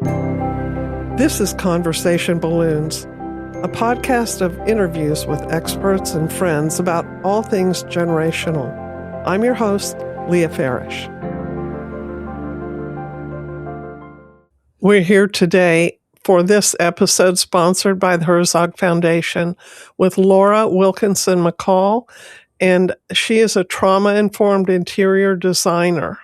This is Conversation Balloons, a podcast of interviews with experts and friends about all things generational. I'm your host, Leah Farish. We're here today for this episode sponsored by the Herzog Foundation with Laura Wilkinson McCall, and she is a trauma-informed interior designer.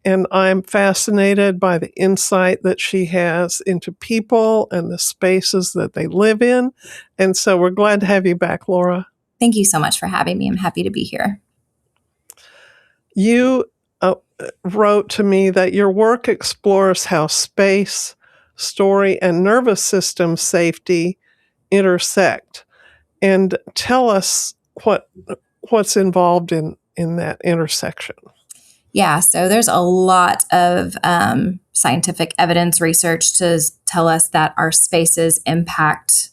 And I'm fascinated by the insight that she has into people and the spaces that they live in. And so we're glad to have you back, Laura. Thank you so much for having me. I'm happy to be here. You wrote to me that your work explores how space, story, and nervous system safety intersect. And tell us what's involved in that intersection. Yeah, so there's a lot of scientific evidence research to tell us that our spaces impact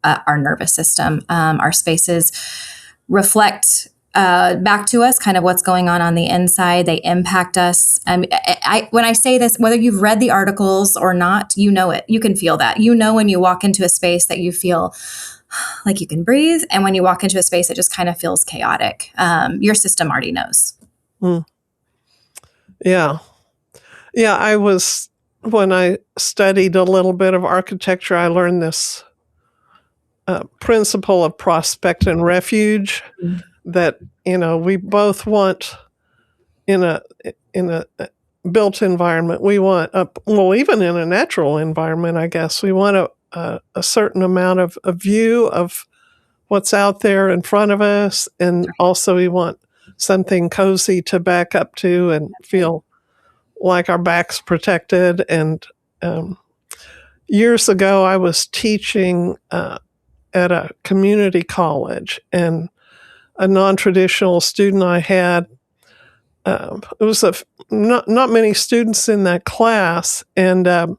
our nervous system. Our spaces reflect back to us kind of what's going on the inside. They impact us. When I say this, whether you've read the articles or not, you know it. You can feel that. You know when you walk into a space that you feel like you can breathe, and when you walk into a space that just kind of feels chaotic. Your system already knows. Yeah. When I studied a little bit of architecture, I learned this principle of prospect and refuge that, we both want in a built environment. We want, even in a natural environment, I guess, we want a certain amount of a view of what's out there in front of us. And also we want something cozy to back up to and feel like our back's protected. And years ago, I was teaching at a community college, and a non-traditional student I had, it was not many students in that class, and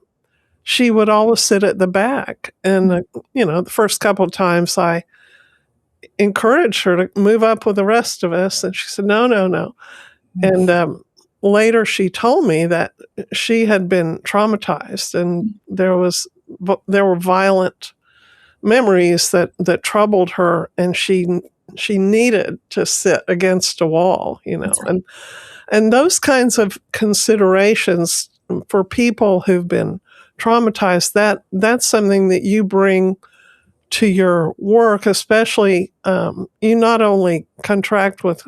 she would always sit at the back. And, the first couple of times I encouraged her to move up with the rest of us, and she said, no. And later she told me that she had been traumatized, and there were violent memories that troubled her, and she needed to sit against a wall, Right. and those kinds of considerations for people who've been traumatized, that's something that you bring to your work, especially you not only contract with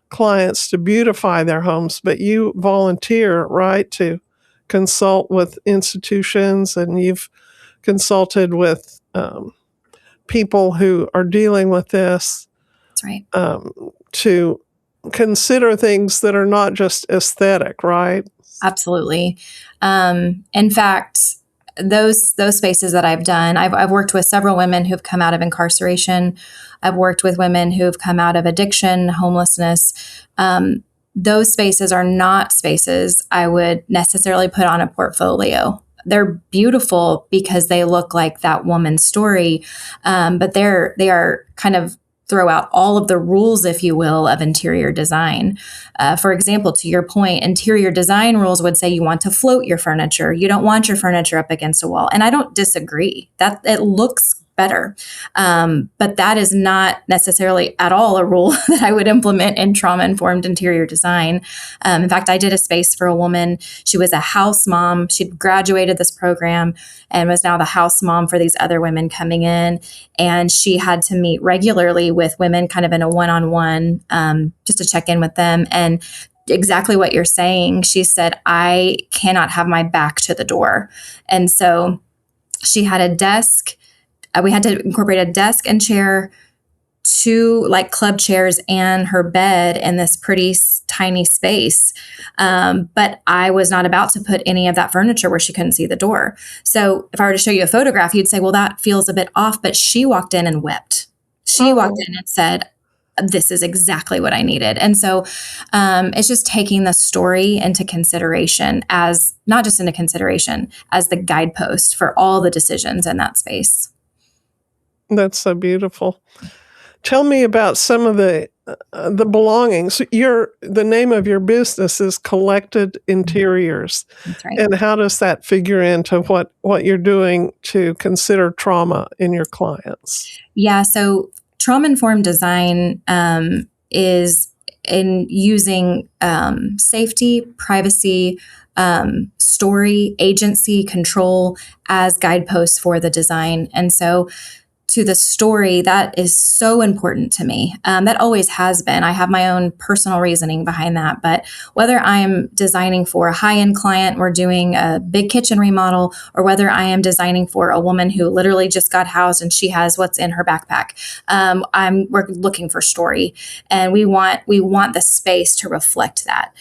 clients to beautify their homes, but you volunteer, right, to consult with institutions, and you've consulted with people who are dealing with this. That's right. To consider things that are not just aesthetic, right? Absolutely. In fact, those spaces that I've done, I've worked with several women who've come out of incarceration. I've worked with women who've come out of addiction, homelessness. Those spaces are not spaces I would necessarily put on a portfolio. They're beautiful because they look like that woman's story, but they are kind of throw out all of the rules, if you will, of interior design. For example, to your point, interior design rules would say you want to float your furniture. You don't want your furniture up against a wall. And I don't disagree. That it looks better. But that is not necessarily at all a rule that I would implement in trauma-informed interior design. In fact, I did a space for a woman. She was a house mom. She'd graduated this program and was now the house mom for these other women coming in. And she had to meet regularly with women kind of in a one-on-one, just to check in with them. And exactly what you're saying, she said, I cannot have my back to the door. And so she had a desk. We had to incorporate a desk and chair, 2 like club chairs, and her bed in this pretty tiny space. But I was not about to put any of that furniture where she couldn't see the door. So if I were to show you a photograph, you'd say, well, that feels a bit off. But she walked in and wept. She walked in and said, this is exactly what I needed. And so it's just taking the story into consideration, as not just into consideration, as the guidepost for all the decisions in that space. That's so beautiful. Tell me about some of the the belongings. The name of your business is Collected Interiors, That's right. and how does that figure into what you're doing to consider trauma in your clients? Yeah. So trauma informed design is in using safety, privacy, story, agency, control as guideposts for the design. And so to the story, that is so important to me. That always has been. I have my own personal reasoning behind that. But whether I am designing for a high end client, we're doing a big kitchen remodel, or whether I am designing for a woman who literally just got housed and she has what's in her backpack, we're looking for story, and we want the space to reflect that.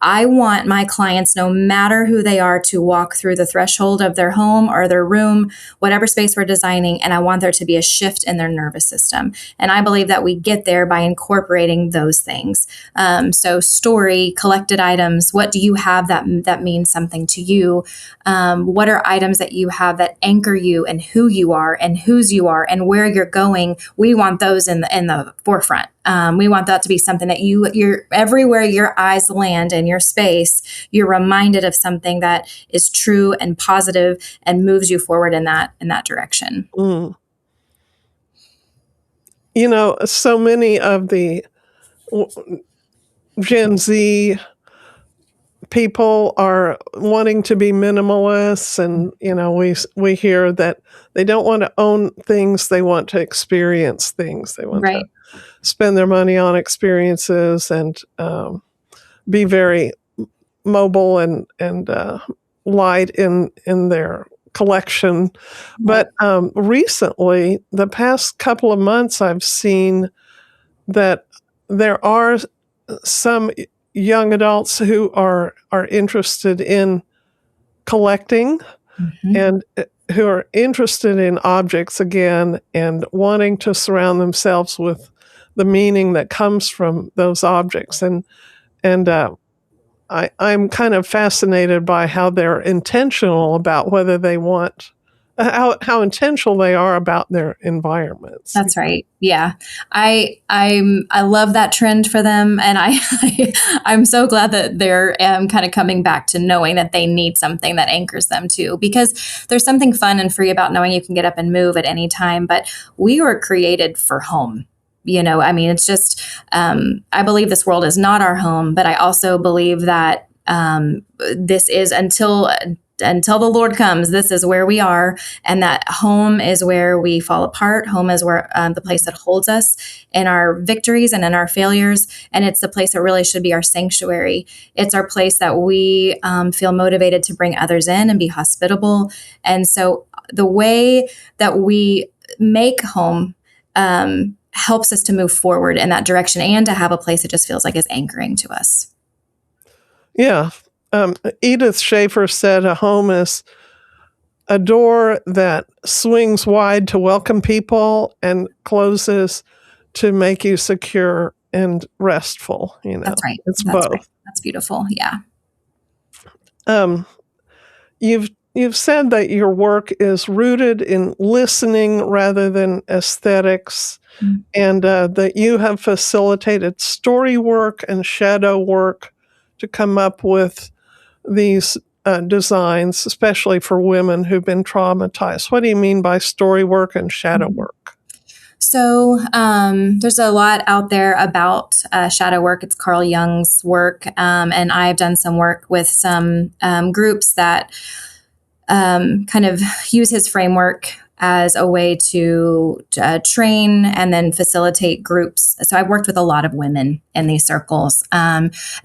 I want my clients, no matter who they are, to walk through the threshold of their home or their room, whatever space we're designing, and I want there to be a shift in their nervous system. And I believe that we get there by incorporating those things. So story, collected items, what do you have that means something to you? What are items that you have that anchor you and who you are and whose you are and where you're going? We want those in the forefront. We want that to be something that you're everywhere your eyes land in your space, you're reminded of something that is true and positive and moves you forward in that direction. Mm. So many of the Gen Z people are wanting to be minimalists, and we hear that they don't want to own things, they want to experience things, they want to Right. spend their money on experiences, and be very mobile and light in their collection. Right. But recently, the past couple of months, I've seen that there are some young adults who are interested in collecting, Mhm. and who are interested in objects again, and wanting to surround themselves with the meaning that comes from those objects. And I'm kind of fascinated by how they're intentional about whether they want how intentional they are about their environments. That's right. Yeah. I love that trend for them, and I'm so glad that they're kind of coming back to knowing that they need something that anchors them too, because there's something fun and free about knowing you can get up and move at any time. But we were created for home. I mean, it's just I believe this world is not our home, but I also believe that this is until the Lord comes, this is where we are, and that home is where we fall apart. Home is where the place that holds us in our victories and in our failures, and it's the place that really should be our sanctuary. It's our place that we feel motivated to bring others in and be hospitable. And so the way that we make home helps us to move forward in that direction, and to have a place that just feels like is anchoring to us. Yeah. Edith Schaefer said a home is a door that swings wide to welcome people and closes to make you secure and restful. That's right. It's That's right. both. That's beautiful. Yeah. Um, you've said that your work is rooted in listening rather than aesthetics, Mm. and that you have facilitated story work and shadow work to come up with these designs, especially for women who've been traumatized. What do you mean by story work and shadow Mhm. work? So there's a lot out there about shadow work. It's Carl Jung's work, and I've done some work with some groups that kind of use his framework as a way to train and then facilitate groups. So I've worked with a lot of women in these circles.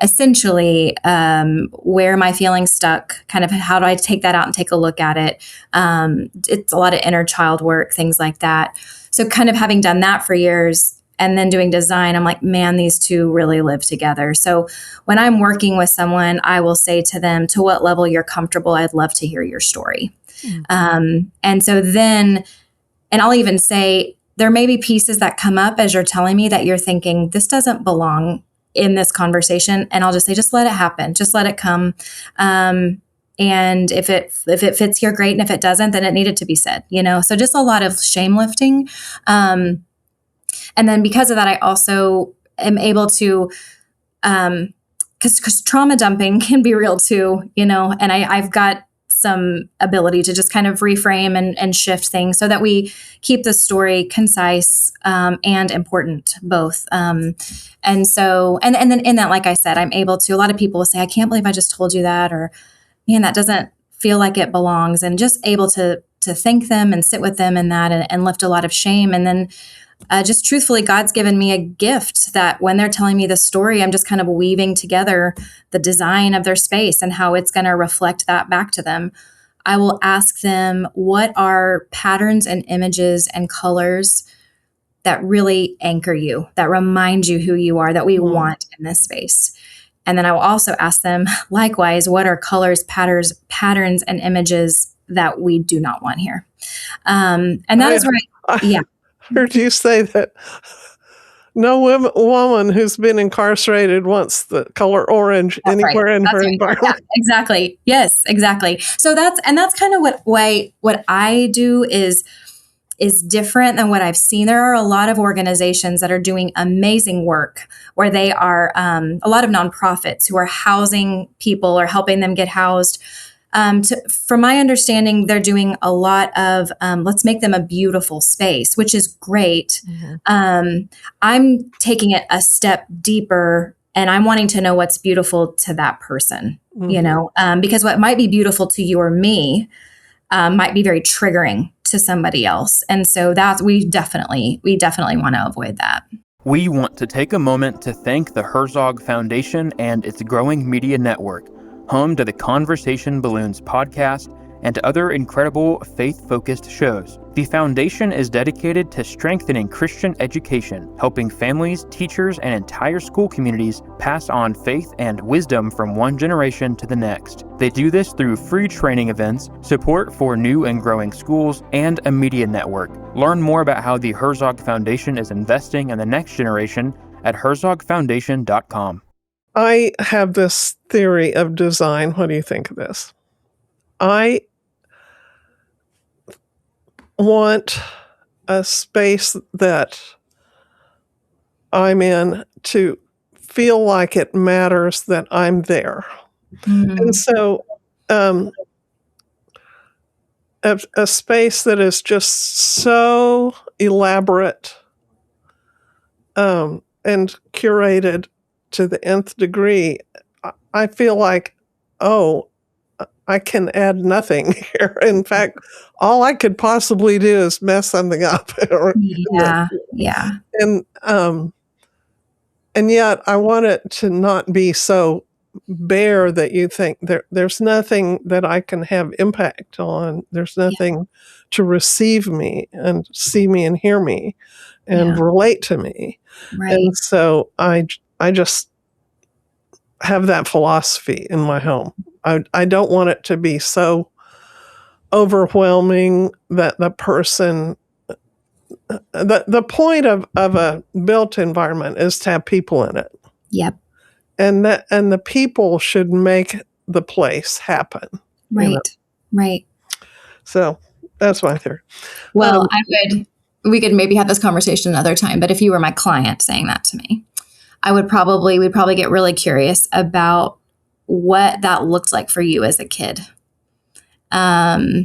Essentially, where am I feeling stuck? Kind of how do I take that out and take a look at it? It's a lot of inner child work, things like that. So kind of having done that for years and then doing design, I'm like, man, these two really live together. So when I'm working with someone, I will say to them, to what level you're comfortable, I'd love to hear your story. And so then, and I'll even say, there may be pieces that come up as you're telling me that you're thinking, this doesn't belong in this conversation. And I'll just say, just let it happen. Just let it come. And if it fits here, great. And if it doesn't, then it needed to be said, So just a lot of shame lifting. And then because of that, I also am able to, because trauma dumping can be real too, and I've got some ability to just kind of reframe and shift things so that we keep the story concise and important both. And so, and then in that, like I said, I'm able to, a lot of people will say, I can't believe I just told you that, or man, that doesn't feel like it belongs, and just able to thank them and sit with them in that and lift a lot of shame. And then just truthfully, God's given me a gift that when they're telling me the story, I'm just kind of weaving together the design of their space and how it's going to reflect that back to them. I will ask them, what are patterns and images and colors that really anchor you, that remind you who you are, that we want in this space? And then I will also ask them, likewise, what are colors, patterns, and images that we do not want here? And that is where I heard you say that no woman who's been incarcerated wants the color orange anywhere in her environment. Yeah, exactly. Yes, exactly. So that's kind of what I do is different than what I've seen. There are a lot of organizations that are doing amazing work where they are a lot of nonprofits who are housing people or helping them get housed. From my understanding, they're doing a lot of let's make them a beautiful space, which is great. I'm taking it a step deeper, and I'm wanting to know what's beautiful to that person, because what might be beautiful to you or me might be very triggering to somebody else. And so we definitely want to avoid that. We want to take a moment to thank the Herzog Foundation and its growing media network, home to the Conversation Balloons podcast and other incredible faith-focused shows. The foundation is dedicated to strengthening Christian education, helping families, teachers, and entire school communities pass on faith and wisdom from one generation to the next. They do this through free training events, support for new and growing schools, and a media network. Learn more about how the Herzog Foundation is investing in the next generation at herzogfoundation.com. I have this theory of design. What do you think of this? I want a space that I'm in to feel like it matters that I'm there. And so a space that is just so elaborate and curated to the nth degree, I feel like, I can add nothing here. In fact, all I could possibly do is mess something up. Yeah. And yet I want it to not be so bare that you think there's nothing that I can have impact on. There's nothing to receive me and see me and hear me and relate to me. Right. And so I just have that philosophy in my home. I don't want it to be so overwhelming that the person, the point of a built environment is to have people in it. Yep. And the people should make the place happen. Right. Right. So that's my theory. Well, we could maybe have this conversation another time, but if you were my client saying that to me, we'd probably get really curious about what that looked like for you as a kid. I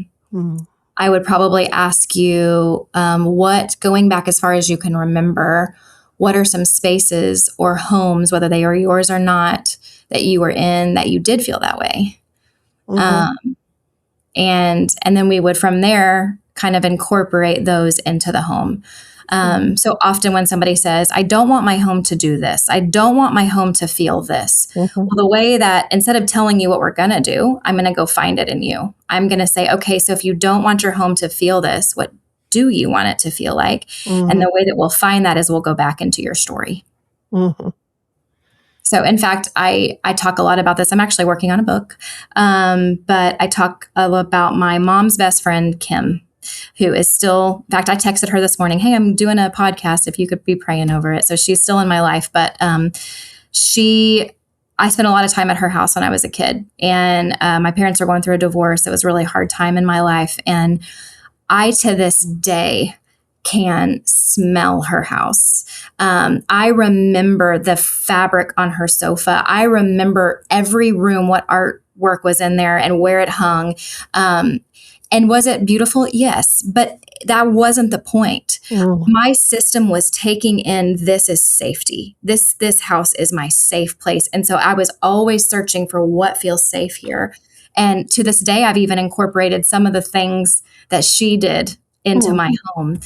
would probably ask you, going back as far as you can remember, what are some spaces or homes, whether they are yours or not, that you were in that you did feel that way? And then we would from there kind of incorporate those into the home. So often when somebody says, I don't want my home to do this, I don't want my home to feel this. Well, the way that instead of telling you what we're going to do, I'm going to go find it in you. I'm going to say, okay, so if you don't want your home to feel this, what do you want it to feel like? And the way that we'll find that is we'll go back into your story. So in fact, I talk a lot about this. I'm actually working on a book, but I talk about my mom's best friend, Kim, who is still, in fact, I texted her this morning, hey, I'm doing a podcast, if you could be praying over it. So she's still in my life, but I spent a lot of time at her house when I was a kid, and my parents were going through a divorce. It was a really hard time in my life. And I, to this day, can smell her house. I remember the fabric on her sofa. I remember every room, what artwork was in there and where it hung. And was it beautiful? Yes, but that wasn't the point. Mm. My system was taking in, this is safety. This house is my safe place. And so I was always searching for what feels safe here. And to this day, I've even incorporated some of the things that she did into Mm. my home.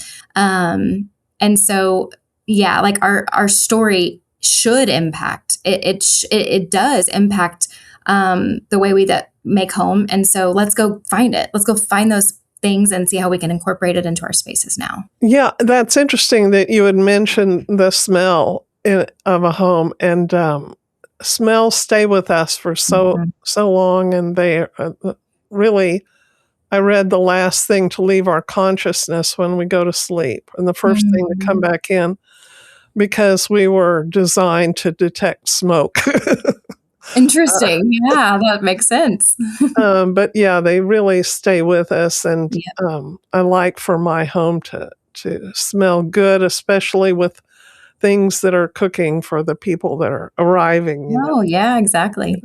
And so, yeah, like our story should impact it does impact the way we that make home. And so let's go find it. Let's go find those things and see how we can incorporate it into our spaces now. Yeah, that's interesting that you had mentioned the smell of a home, and smells stay with us for so long, and they really. I read the last thing to leave our consciousness when we go to sleep, and the first thing to come back in, because we were designed to detect smoke. Interesting. Yeah, that makes sense. But yeah, they really stay with us, and Yeah. I like for my home to smell good, especially with things that are cooking for the people that are arriving. Oh, yeah, exactly.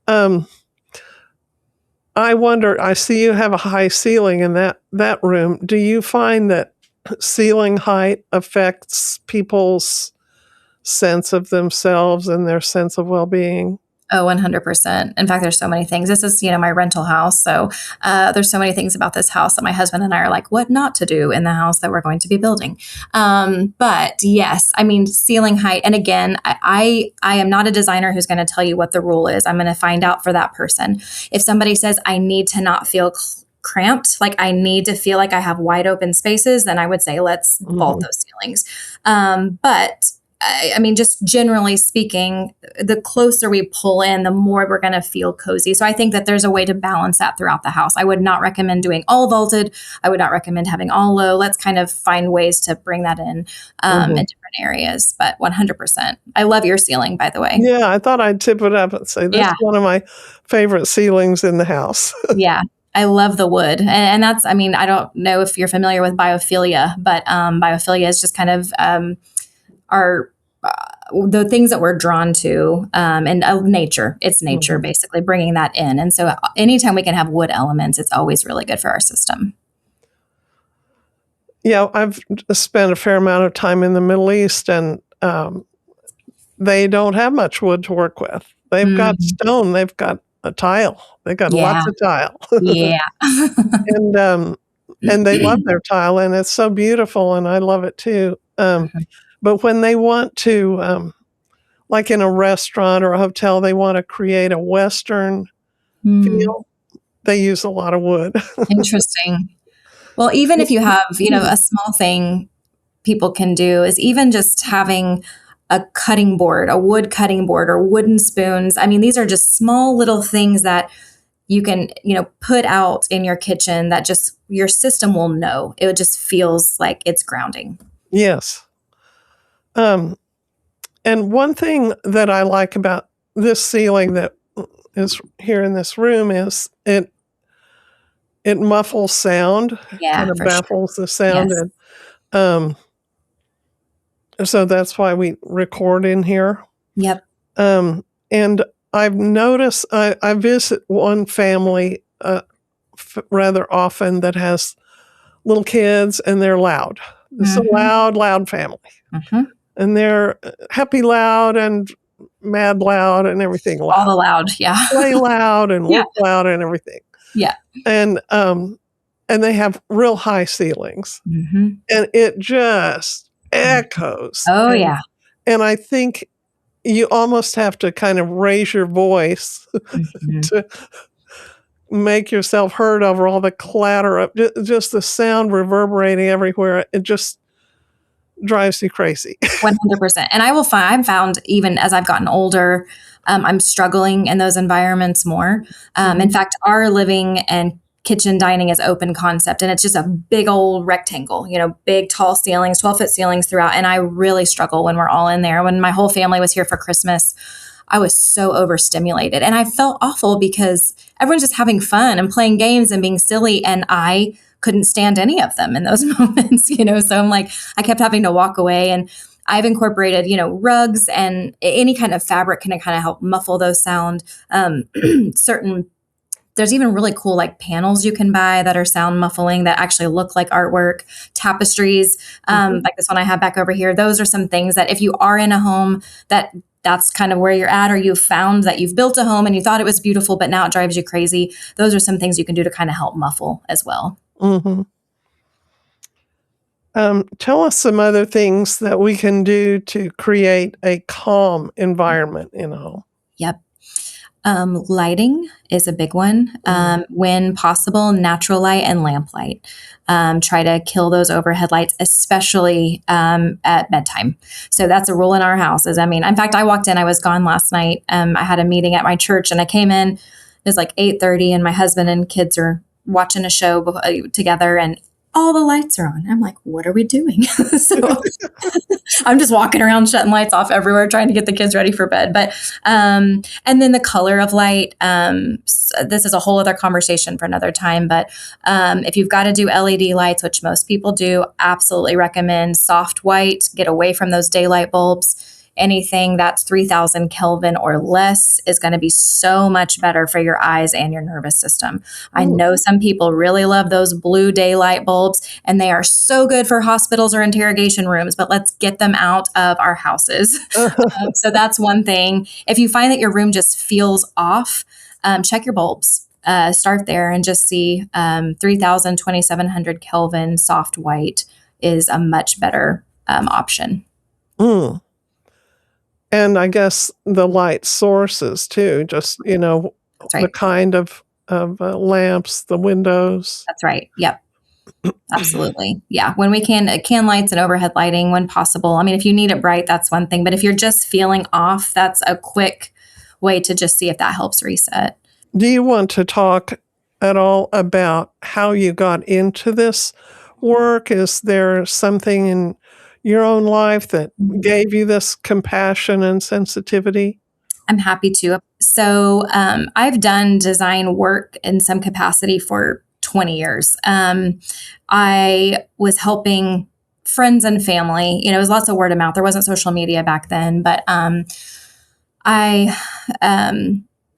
Um, I wonder. I see you have a high ceiling in that room. Do you find that ceiling height affects people's sense of themselves and their sense of well-being? Oh, 100%. In fact, there's so many things. This is, my rental house. So there's so many things about this house that my husband and I are like, what not to do in the house that we're going to be building. But yes, I mean, ceiling height. And again, I am not a designer who's going to tell you what the rule is. I'm going to find out for that person. If somebody says, I need to not feel cramped, like I need to feel like I have wide open spaces, then I would say, let's vault those ceilings. But I mean, just generally speaking, the closer we pull in, the more we're going to feel cozy. So I think that there's a way to balance that throughout the house. I would not recommend doing all vaulted. I would not recommend having all low. Let's kind of find ways to bring that in different areas, but 100%. I love your ceiling, by the way. Yeah, I thought I'd tip it up and say, this is one of my favorite ceilings in the house. Yeah. I love the wood. And that's, I mean, I don't know if you're familiar with biophilia, but biophilia is just kind of are the things that we're drawn to, and nature. It's nature, basically bringing that in. And so anytime we can have wood elements, it's always really good for our system. Yeah, I've spent a fair amount of time in the Middle East, and they don't have much wood to work with. They've got stone. They've got a tile. They've got lots of tile. Yeah. And they love their tile, and it's so beautiful, and I love it too. But when they want to, like in a restaurant or a hotel, they want to create a Western feel, they use a lot of wood. Interesting. Well, even if you have, a small thing people can do is even just having a cutting board, a wood cutting board, or wooden spoons. I mean, these are just small little things that you can, put out in your kitchen that just your system will know. It just feels like it's grounding. Yes. And one thing that I like about this ceiling that is here in this room is it muffles sound, kind of baffles the sound. Yes. And so that's why we record in here. Yep. And I've noticed, I visit one family rather often that has little kids, and they're loud. It's a loud family. And they're happy loud and mad loud and everything loud. All the loud, yeah. Play loud and look loud and everything. Yeah. And they have real high ceilings. And it just echoes. Oh, yeah. And I think you almost have to kind of raise your voice to make yourself heard over all the clatter of just the sound reverberating everywhere. It just drives you crazy. 100%. And I've found even as I've gotten older, I'm struggling in those environments more. In fact, our living and kitchen dining is open concept, and it's just a big old rectangle, big tall ceilings, 12-foot ceilings throughout. And I really struggle when we're all in there. When my whole family was here for Christmas, I was so overstimulated, and I felt awful because everyone's just having fun and playing games and being silly. And I couldn't stand any of them in those moments, So I'm like, I kept having to walk away, and I've incorporated, rugs and any kind of fabric can kind of help muffle those sound. There's even really cool like panels you can buy that are sound muffling that actually look like artwork, tapestries, like this one I have back over here. Those are some things that if you are in a home that's kind of where you're at, or you've found that you've built a home and you thought it was beautiful, but now it drives you crazy. Those are some things you can do to kind of help muffle as well. Mm-hmm. Tell us some other things that we can do to create a calm environment in a home. Yep. Lighting is a big one. When possible, natural light and lamp light. Try to kill those overhead lights, especially at bedtime. So that's a rule in our house. In fact, I walked in, I was gone last night. I had a meeting at my church and I came in, it was like 8:30 and my husband and kids are watching a show together and all the lights are on. I'm like, what are we doing? So I'm just walking around shutting lights off everywhere, trying to get the kids ready for bed. But, and then the color of light, this is a whole other conversation for another time. But if you've got to do LED lights, which most people do, absolutely recommend soft white, get away from those daylight bulbs. Anything that's 3,000 Kelvin or less is going to be so much better for your eyes and your nervous system. I know some people really love those blue daylight bulbs, and they are so good for hospitals or interrogation rooms, but let's get them out of our houses. So that's one thing. If you find that your room just feels off, check your bulbs. Start there and just see 3,000, 2,700 Kelvin soft white is a much better option. And I guess the light sources too, just, That's right. the kind of lamps, the windows. That's right. Yep. Absolutely. Yeah. When we can lights and overhead lighting when possible. If you need it bright, that's one thing. But if you're just feeling off, that's a quick way to just see if that helps reset. Do you want to talk at all about how you got into this work? Is there something in your own life that gave you this compassion and sensitivity? I'm happy to. So I've done design work in some capacity for 20 years. I was helping friends and family. It was lots of word of mouth. There wasn't social media back then, but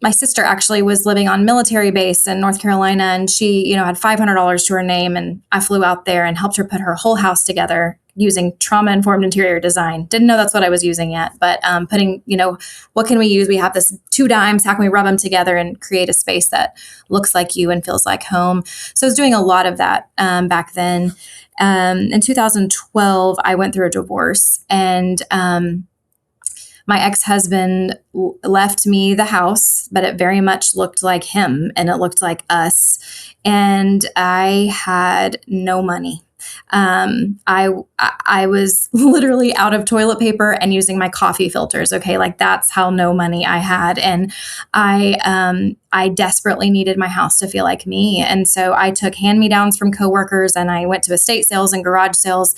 my sister actually was living on military base in North Carolina, and she, had $500 to her name, and I flew out there and helped her put her whole house together using trauma-informed interior design. Didn't know that's what I was using yet, but putting, what can we use? We have this 2 dimes. How can we rub them together and create a space that looks like you and feels like home? So I was doing a lot of that back then. In 2012, I went through a divorce, and my ex-husband left me the house, but it very much looked like him and it looked like us. And I had no money. I was literally out of toilet paper and using my coffee filters. Okay. Like that's how no money I had. And I desperately needed my house to feel like me. And so I took hand-me-downs from coworkers and I went to estate sales and garage sales,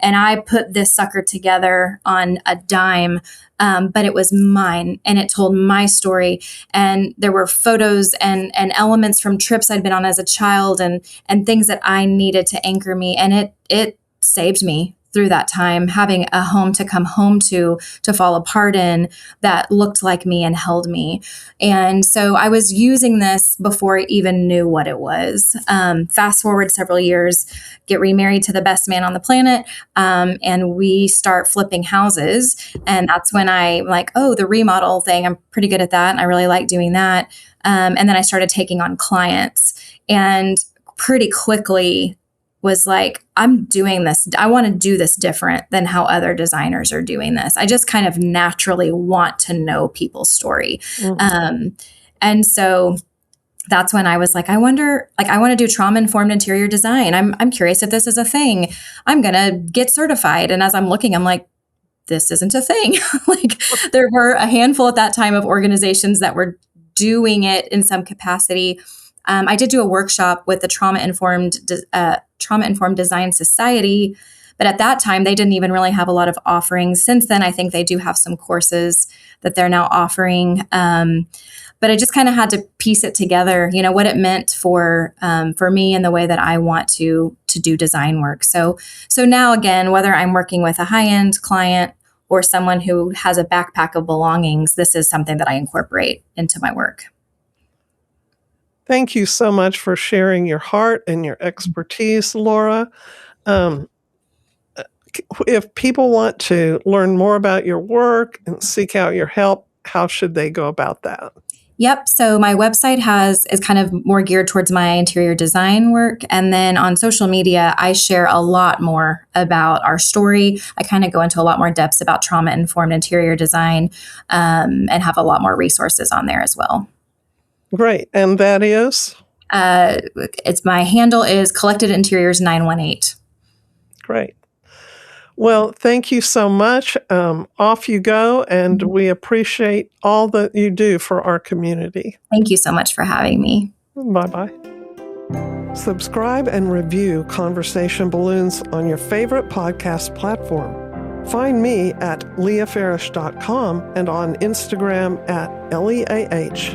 and I put this sucker together on a dime. But it was mine and it told my story. And there were photos and elements from trips I'd been on as a child and things that I needed to anchor me. And it saved me through that time, having a home to come home to fall apart in that looked like me and held me. And so I was using this before I even knew what it was. Fast forward several years, get remarried to the best man on the planet, and we start flipping houses. And that's when I'm like, oh, the remodel thing, I'm pretty good at that. And I really like doing that. And then I started taking on clients, and pretty quickly was like, I'm doing this. I want to do this different than how other designers are doing this. I just kind of naturally want to know people's story. And so that's when I was like, I want to do trauma-informed interior design. I'm curious if this is a thing. I'm going to get certified. And as I'm looking, I'm like, this isn't a thing. Like there were a handful at that time of organizations that were doing it in some capacity. I did do a workshop with the Trauma-Informed Design Society, but at that time, they didn't even really have a lot of offerings. Since then, I think they do have some courses that they're now offering. But I just kind of had to piece it together, what it meant for me and the way that I want to do design work. So now again, whether I'm working with a high-end client or someone who has a backpack of belongings, this is something that I incorporate into my work. Thank you so much for sharing your heart and your expertise, Laura. If people want to learn more about your work and seek out your help, how should they go about that? Yep. So my website is kind of more geared towards my interior design work. And then on social media, I share a lot more about our story. I kind of go into a lot more depths about trauma-informed interior design, and have a lot more resources on there as well. Great. And that is? My handle is Collected Interiors 918. Great. Well, thank you so much. Off you go, and we appreciate all that you do for our community. Thank you so much for having me. Bye-bye. Subscribe and review Conversation Balloons on your favorite podcast platform. Find me at leahfarish.com and on Instagram at LeahFarish.